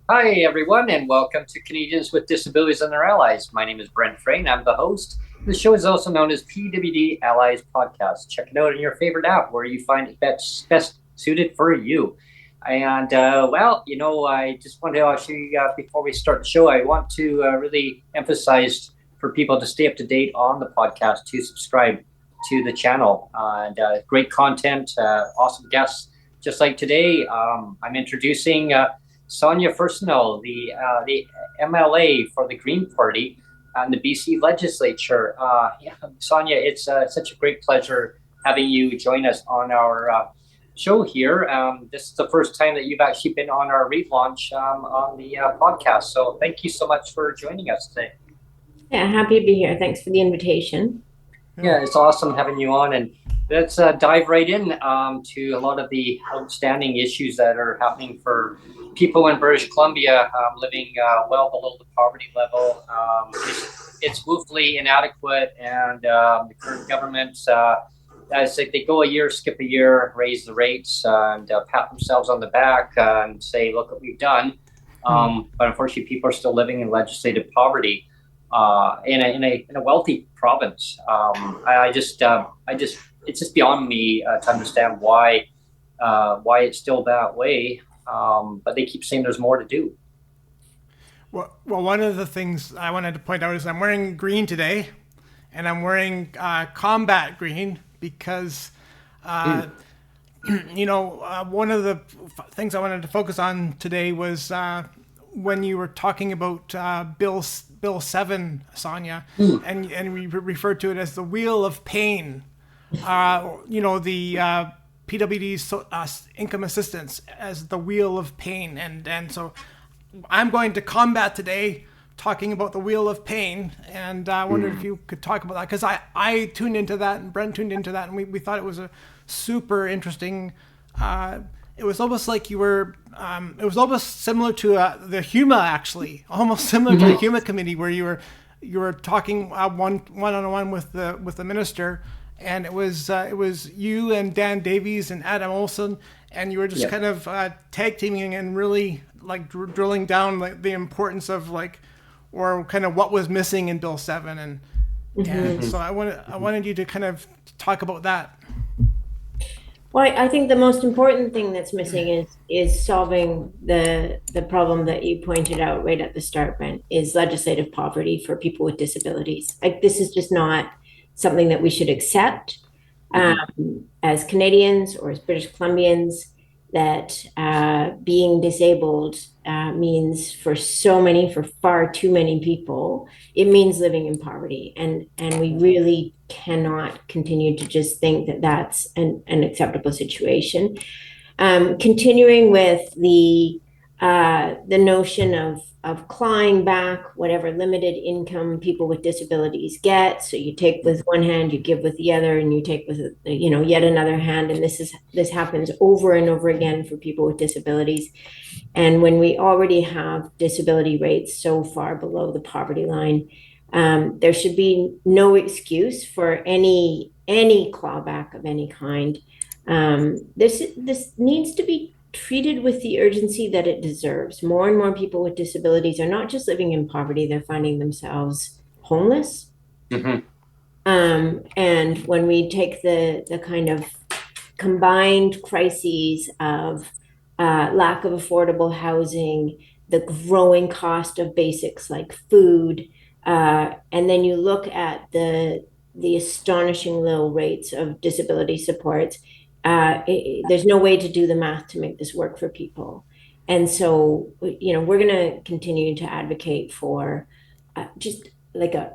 Hi, everyone, and welcome to Canadians with Disabilities and Their Allies. My name is Brent Frain. I'm the host. The show is also known as PWD Allies Podcast. Check it out in your favorite app where you find it best suited for you. And, I just want to actually, before we start the show, I want to really emphasize for people to stay up to date on the podcast, to subscribe to the channel. And great content, awesome guests. Just like today, I'm introducing Sonia Furstenau, the MLA for the Green Party and the BC legislature. Sonia, it's such a great pleasure having you join us on our show here. This is the first time that you've actually been on our relaunch on the podcast. So thank you so much for joining us today. Yeah, happy to be here. Thanks for the invitation. Yeah, it's awesome having you on. And let's dive right in to a lot of the outstanding issues that are happening for people in British Columbia living well below the poverty level. It's woefully inadequate, and the current government, as they go a year, skip a year, raise the rates, and pat themselves on the back and say, "Look what we've done." But unfortunately, people are still living in legislated poverty in a wealthy province. It's just beyond me to understand why it's still that way. But they keep saying there's more to do. Well, one of the things I wanted to point out is I'm wearing green today, and I'm wearing combat green because, one of the things I wanted to focus on today was when you were talking about Bill 7, Sonia, and we referred to it as the wheel of pain. The PWD's income assistance as the wheel of pain. And so I'm going to combat today talking about the wheel of pain. And I wondered if you could talk about that, because I tuned into that and Brent tuned into that, and we thought it was a super interesting, it was almost like you were, it was almost similar to the HUMA, actually, almost similar to the HUMA committee, where you were talking one-on-one with the minister. And it was you and Dan Davies and Adam Olson, and you were just kind of tag teaming and really like drilling down like the importance of or kind of what was missing in Bill 7, and so I wanted you to kind of talk about that. Well, I think the most important thing that's missing is solving the problem that you pointed out right at the start, Brent, is legislative poverty for people with disabilities. This is just not something that we should accept as Canadians or as British Columbians, that being disabled means for far too many people, it means living in poverty. And we really cannot continue to just think that that's an acceptable situation. Continuing with the notion of clawing back whatever limited income people with disabilities get. So you take with one hand, you give with the other, and you take with yet another hand. And this happens over and over again for people with disabilities. And when we already have disability rates so far below the poverty line, there should be no excuse for any clawback of any kind. This needs to be treated with the urgency that it deserves. More and more people with disabilities are not just living in poverty, they're finding themselves homeless. And when we take the kind of combined crises of lack of affordable housing, the growing cost of basics like food, and then you look at the astonishing low rates of disability supports, there's no way to do the math to make this work for people. And so, we're going to continue to advocate for just like a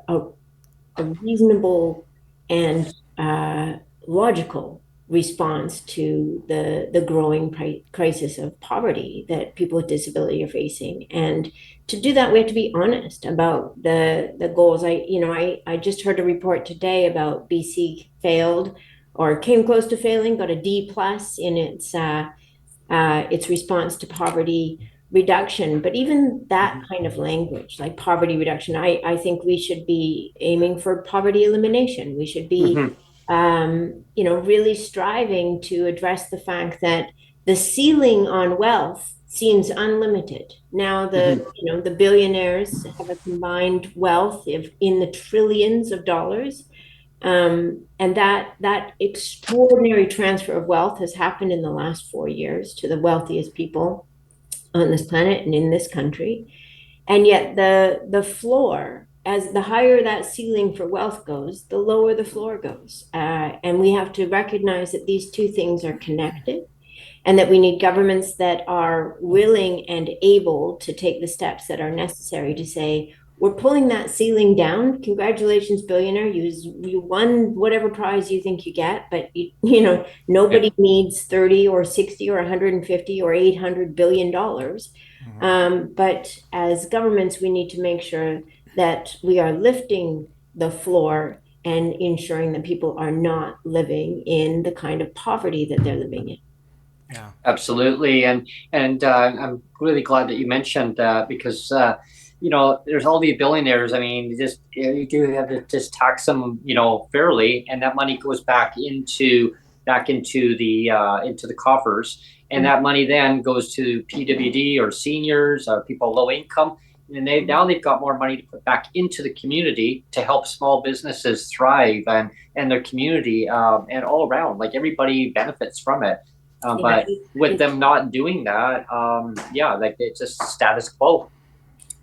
reasonable and logical response to the growing crisis of poverty that people with disability are facing. And to do that, we have to be honest about the goals. I just heard a report today about BC failed or came close to failing, got a D plus in its response to poverty reduction. But even that kind of language, like poverty reduction, I think we should be aiming for poverty elimination. We should be, really striving to address the fact that the ceiling on wealth seems unlimited. Now the billionaires have a combined wealth in the trillions of dollars. And that extraordinary transfer of wealth has happened in the last 4 years to the wealthiest people on this planet and in this country. And yet the floor, as the higher that ceiling for wealth goes, the lower the floor goes. And we have to recognize that these two things are connected, and that we need governments that are willing and able to take the steps that are necessary to say, we're pulling that ceiling down. Congratulations, billionaire. You won whatever prize you think you get, but nobody needs 30 or 60 or 150 or 800 billion dollars. But as governments, we need to make sure that we are lifting the floor and ensuring that people are not living in the kind of poverty that they're living in. Yeah, absolutely. And I'm really glad that you mentioned that, because there's all these billionaires. I mean, you do have to just tax them, fairly, and that money goes back into the coffers, and that money then goes to PWD or seniors or people low income, and they've got more money to put back into the community to help small businesses thrive and their community, and all around, like, everybody benefits from it. But with them not doing that, like, it's just status quo.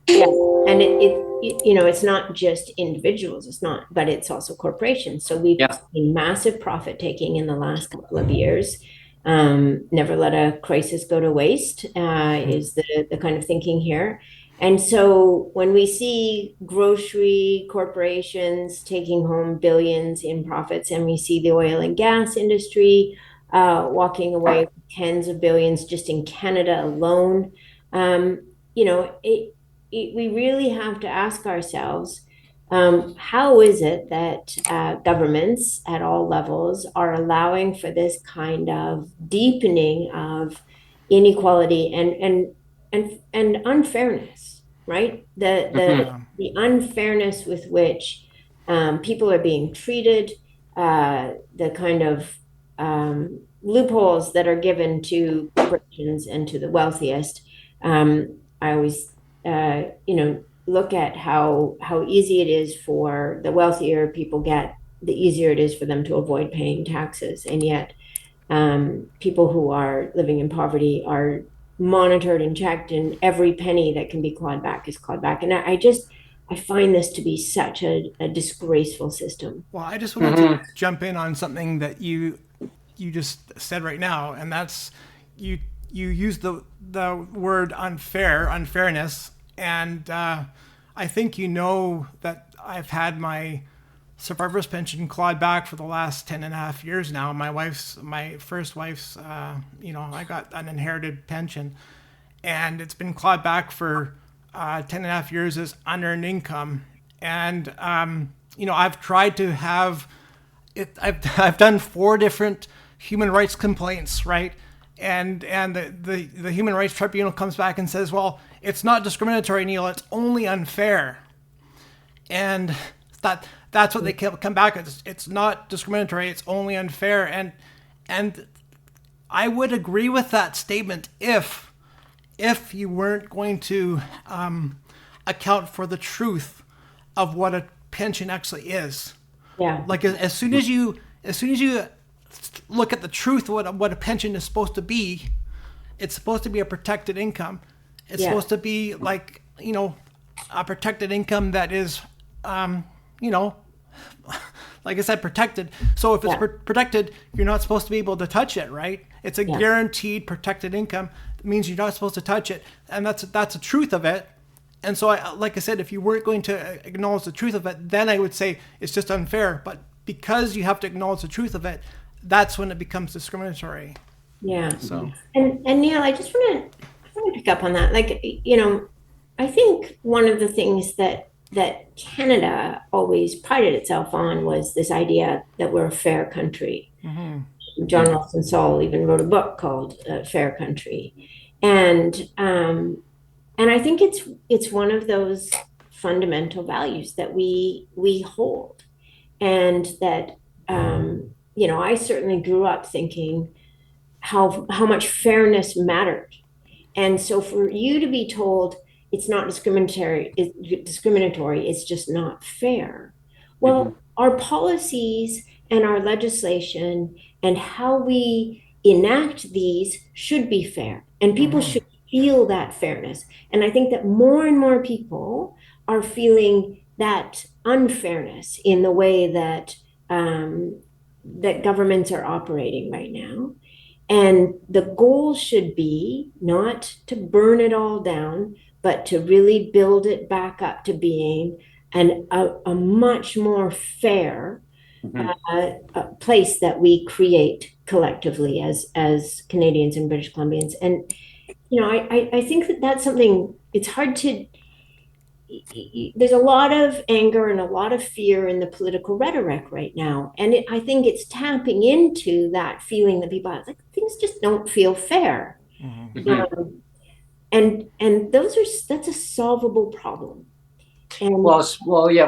Yeah, and it's not just individuals, but it's also corporations. So we've seen massive profit taking in the last couple of years. Never let a crisis go to waste, is the kind of thinking here. And so when we see grocery corporations taking home billions in profits, and we see the oil and gas industry walking away with tens of billions just in Canada alone, we really have to ask ourselves, how is it that governments at all levels are allowing for this kind of deepening of inequality and unfairness, right? The unfairness with which people are being treated, the kind of loopholes that are given to corporations and to the wealthiest. I always look at how easy it is for the wealthier people get, the easier it is for them to avoid paying taxes. And yet people who are living in poverty are monitored and checked, and every penny that can be clawed back is clawed back. And I find this to be such a disgraceful system. Well, I just wanted to jump in on something that you just said right now, and that's you use the word unfairness, and I think that I've had my survivor's pension clawed back for the last 10.5 years now. My first wife's, I got an inherited pension, and it's been clawed back for 10.5 years as unearned income. And I've tried to have it. I've done 4 different human rights complaints, right? And the Human Rights Tribunal comes back and says, well, it's not discriminatory, Neil, it's only unfair. And that's what they come back at. It's not discriminatory, it's only unfair. And I would agree with that statement if you weren't going to account for the truth of what a pension actually is. Yeah. Like as soon as you look at the truth of what a pension is supposed to be, it's supposed to be a protected income. It's supposed to be like, a protected income that is, like I said, protected. So if it's protected, you're not supposed to be able to touch it, right? It's a guaranteed protected income. It means you're not supposed to touch it. And that's the truth of it. And so, like I said, if you weren't going to acknowledge the truth of it, then I would say it's just unfair. But because you have to acknowledge the truth of it, that's when it becomes discriminatory. Yeah. So, and Neil, I just want to pick up on that. Like, I think one of the things that Canada always prided itself on was this idea that we're a fair country. Mm-hmm. John Ralston Saul even wrote a book called Fair Country. And I think it's one of those fundamental values that we hold. And that, I certainly grew up thinking how much fairness mattered. And so for you to be told it's not discriminatory, it's just not fair. Well, our policies and our legislation and how we enact these should be fair, and people should feel that fairness. And I think that more and more people are feeling that unfairness in the way that that governments are operating right now. And the goal should be not to burn it all down, but to really build it back up to being a much more fair place that we create collectively as Canadians and British Columbians. And, I think that that's something, it's hard to, there's a lot of anger and a lot of fear in the political rhetoric right now. And I think it's tapping into that feeling that people have, like, things just don't feel fair. Mm-hmm. And that's a solvable problem. And well,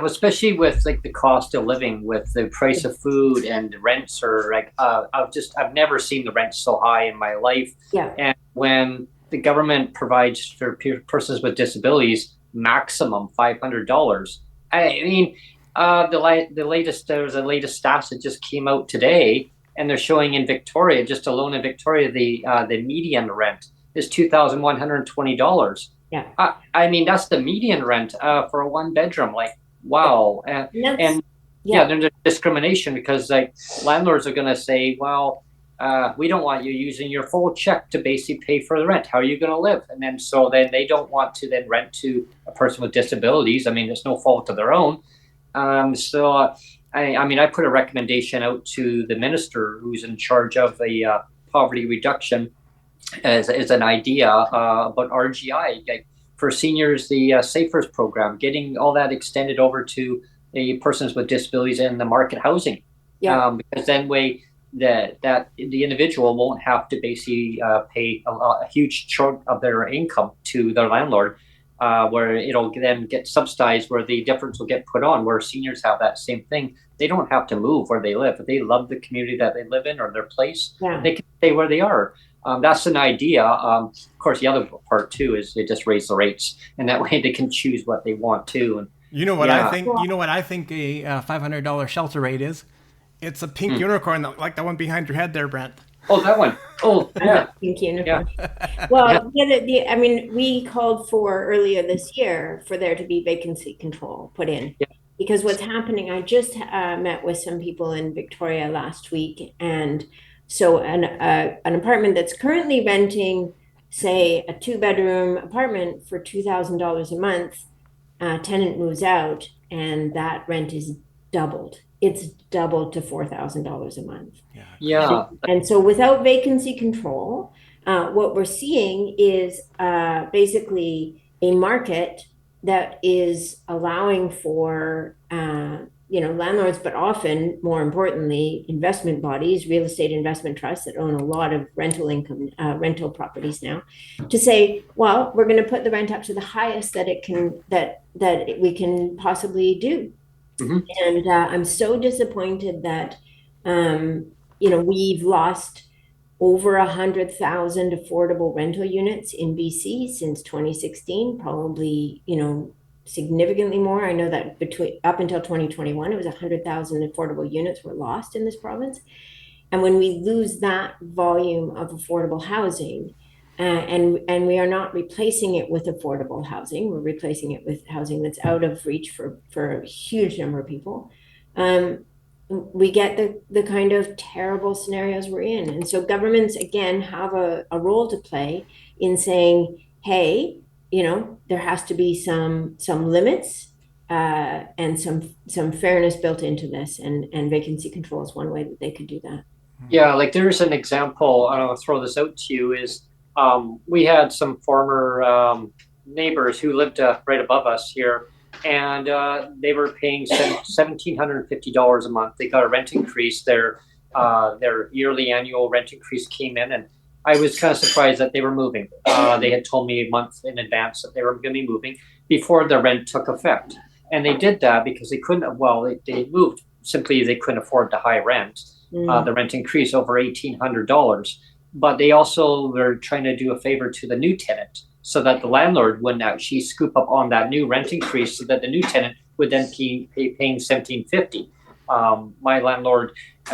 especially with like the cost of living, with the price of food and rents are like, I've never seen the rent so high in my life. Yeah. And when the government provides for persons with disabilities maximum $500, I mean, the latest stats that just came out today, and they're showing in Victoria, just alone in Victoria, the median rent is $2,120. Yeah. I mean, that's the median rent for a one bedroom. Like, wow. And there's discrimination because like landlords are going to say, well, we don't want you using your full check to basically pay for the rent. How are you going to live? And then then they don't want to then rent to a person with disabilities. I mean, it's no fault of their own. I put a recommendation out to the minister who's in charge of the poverty reduction as an idea about RGI, like for seniors, the Safers program, getting all that extended over to the persons with disabilities in the market housing. Yeah. Because then the individual won't have to basically pay a huge chunk of their income to their landlord, where it'll then get subsidized, where the difference will get put on, where seniors have that same thing. They don't have to move where they live. If they love the community that they live in or their place, they can stay where they are. That's an idea. Of course, the other part too is they just raise the rates, and that way they can choose what they want to. And I think? You know what I think a $500 shelter rate is? It's a pink unicorn, like the one behind your head there, Brent. Oh, that one. Oh, yeah. Pink unicorn. Yeah. Well, we called for earlier this year for there to be vacancy control put in. Yeah. Because what's happening, I just met with some people in Victoria last week, and so an apartment that's currently renting, say, a 2-bedroom apartment for $2,000 a month, tenant moves out, and that rent is doubled. It's doubled to $4,000 a month. Yeah. And so without vacancy control, what we're seeing is basically a market that is allowing for landlords, but often, more importantly, investment bodies, real estate investment trusts that own a lot of rental properties now, to say, well, we're going to put the rent up to the highest that we can possibly do. Mm-hmm. And I'm so disappointed that we've lost over 100,000 affordable rental units in BC since 2016, probably significantly more. I know that up until 2021, it was 100,000 affordable units were lost in this province. And when we lose that volume of affordable housing, and we are not replacing it with affordable housing, we're replacing it with housing that's out of reach for a huge number of people. we get the kind of terrible scenarios we're in. And so governments, again, have a role to play in saying, hey, there has to be some limits and some fairness built into this. And vacancy control is one way that they could do that. Yeah, like there's an example, and I'll throw this out to you, is we had some former neighbors who lived right above us here, and they were paying $1,750 a month. They got a rent increase. Their yearly annual rent increase came in, and I was kind of surprised that they were moving. They had told me a month in advance that they were going to be moving before the rent took effect. And they did that because they couldn't, well, they moved simply they couldn't afford the high rent. The rent increase over $1,800, but they also were trying to do a favor to the new tenant so that the landlord wouldn't actually scoop up on that new rent increase, so that the new tenant would then paying $1,750. My landlord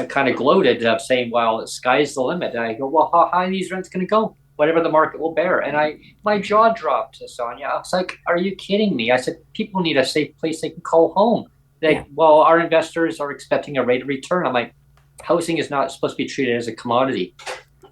kind of gloated of saying, "Well, the sky's the limit." And I go, "Well, how high are these rents going to go? Whatever the market will bear." And my jaw dropped, Sonia. I was like, "Are you kidding me?" I said, "People need a safe place they can call home." Well, our investors are expecting a rate of return. I'm like, housing is not supposed to be treated as a commodity.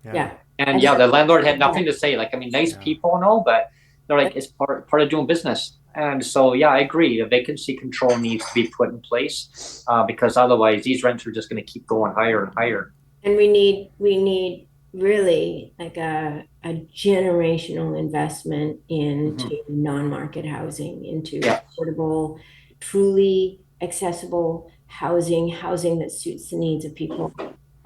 Yeah. And the landlord had nothing to say. Like, I mean, nice people and all, but they're like, it's part of doing business. And so, I agree. The vacancy control needs to be put in place because otherwise these rents are just going to keep going higher and higher. And we need really like a generational investment into non-market housing, into affordable, truly accessible housing that suits the needs of people,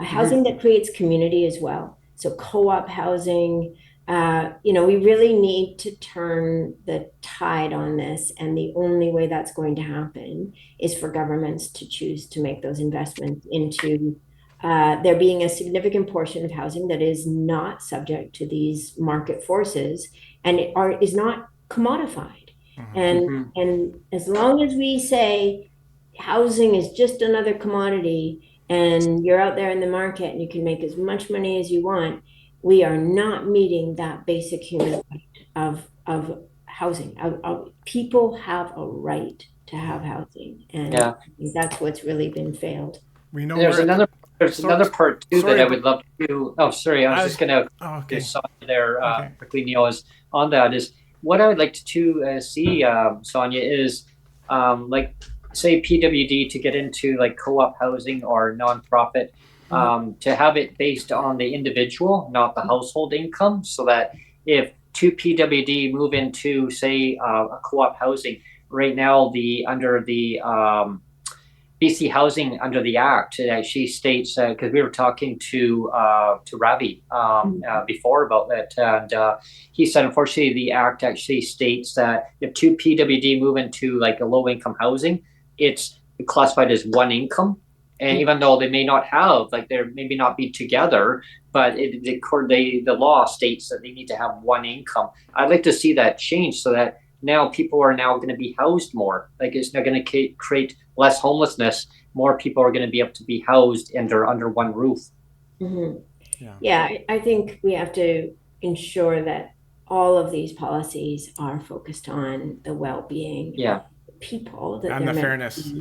a housing that creates community as well. So co-op housing, we really need to turn the tide on this. And the only way that's going to happen is for governments to choose to make those investments into there being a significant portion of housing that is not subject to these market forces and is not commodified. And as long as we say housing is just another commodity and you're out there in the market and you can make as much money as you want, we are not meeting that basic human right of housing. People have a right to have housing, and that's what's really been failed. We know there's another part too that I would love to. Oh, sorry, I was just going to stop there quickly. Neil, is on that is what I would like to see, Sonia, is like say PWD to get into like co-op housing or nonprofit, to have it based on the individual, not the household income, so that if two PWD move into say a co-op housing right now, under the BC Housing under the Act, it actually states, because we were talking to Ravi before about that, and he said, unfortunately, the Act actually states that if two PWD move into like a low income housing, it's classified as one income. And even though they may not have, like they maybe not be together, but the law states that they need to have one income. I'd like to see that change so that now people are now going to be housed more. Like it's not going to create less homelessness. More people are going to be able to be housed under one roof. I think we have to ensure that all of these policies are focused on the well-being of people. And the fairness.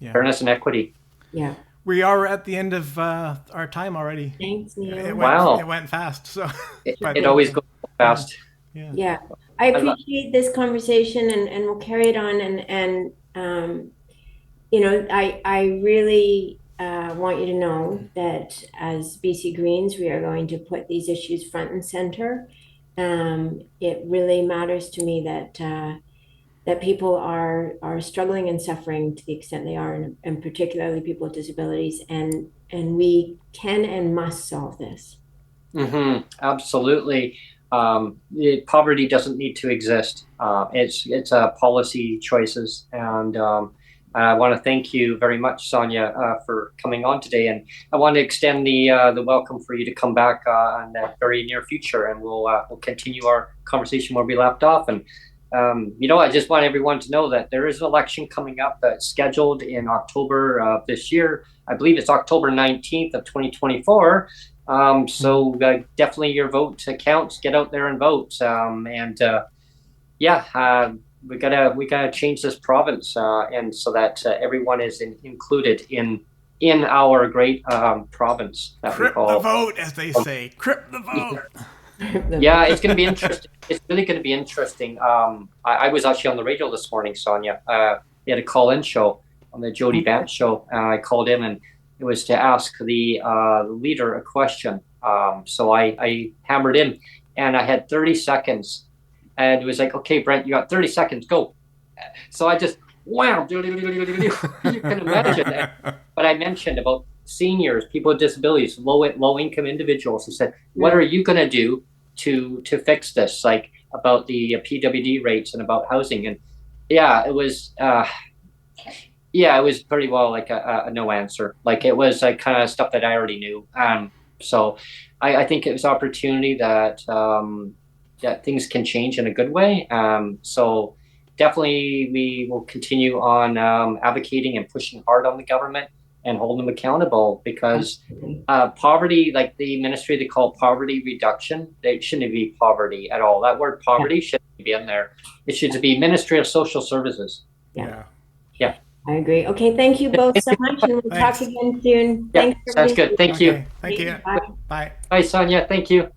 Fairness and equity. Yeah. We are at the end of our time already. Thanks, Neil. It went fast. So it always goes fast. Yeah. I appreciate this conversation and we'll carry it on. And I really want you to know that as BC Greens, we are going to put these issues front and center. It really matters to me that people are struggling and suffering to the extent they are, and particularly people with disabilities, and we can and must solve this. Absolutely. Poverty doesn't need to exist. It's policy choices, and I want to thank you very much, Sonia, for coming on today, and I want to extend the welcome for you to come back in the very near future, and we'll continue our conversation where we left off. And I just want everyone to know that there is an election coming up that's scheduled in October of this year. I believe it's October 19th of 2024. So definitely your vote counts. Get out there and vote. we gotta change this province, and so that everyone is included in our great province that we Crip the call. vote, as they say. Crip the vote. Yeah, it's going to be interesting. It's really going to be interesting. I was actually on the radio this morning, Sonia. We had a call-in show on the Jody Vance show. I called in, and it was to ask the leader a question. So I hammered in, and I had 30 seconds. And it was like, okay, Brent, you got 30 seconds, go. So I just, wow, you can imagine. But I mentioned about seniors, people with disabilities, low income individuals, and said, what are you going to do to fix this? Like about the PWD rates and about housing. And yeah, it was pretty well like a no answer. Like it was like kind of stuff that I already knew. So I think it was opportunity that that things can change in a good way. So definitely we will continue on advocating and pushing hard on the government and hold them accountable, because poverty, like the ministry they call poverty reduction, it shouldn't be poverty at all. That word poverty shouldn't be in there. It should be Ministry of Social Services. Yeah. Yeah. I agree. Okay, thank you both so much, and we'll Thanks. talk again soon. Yeah, Thanks. sounds good. Thank you. Okay, thank you. Bye. Bye. Bye, Sonia. Thank you.